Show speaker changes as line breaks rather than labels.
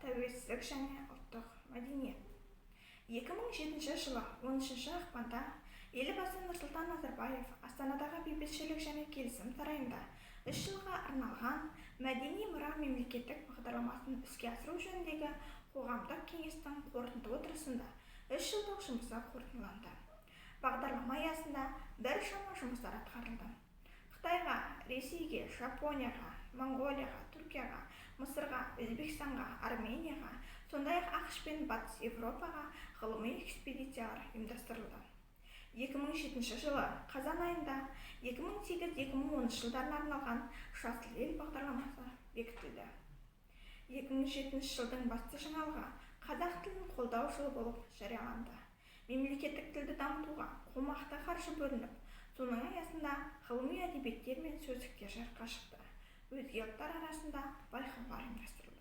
тәуелсіздік және ұлттық мәдениет. 2007 жылы 13 ақпанда елбасы Нұрсұлтан Назарбаев Астанадағы бейбітшілік және келісім сарайында 3 жылға арналған мәдени мұра мемлекеттік бағдарламасын іске асыру жөніндегі қоғамдық кеңестің қорытынды отырысында 3 жылдық жұмысы қорытындыланды. Бағдарлама аясында біршама жұмыстар атқарылды. Қытайға, Ресейге, Жапонияға, Монғолияға, Түркияға, Мысырға, Өзбекстанға, Арменияға, сондай-ақ ақш пен Батыс Еуропаға ғылыми экспедициялар ұйымдастырылды. 2007 жылы қазан айында 2008-2010 жылдарына арналған Жасыл ел бағдарламасы бекітілді. 2007 жылдың басты жаңалығы қазақ тілін қолдау жылы болып жарияланды. Мемлекеттік тілді дамытуға қомақты қаржы бөлініп, соның аясында ғылыми әдебиеттер мен сөздіктер жарыққа шықты. Өзге ұлттар арасында байқаулар ұйымдастырылды.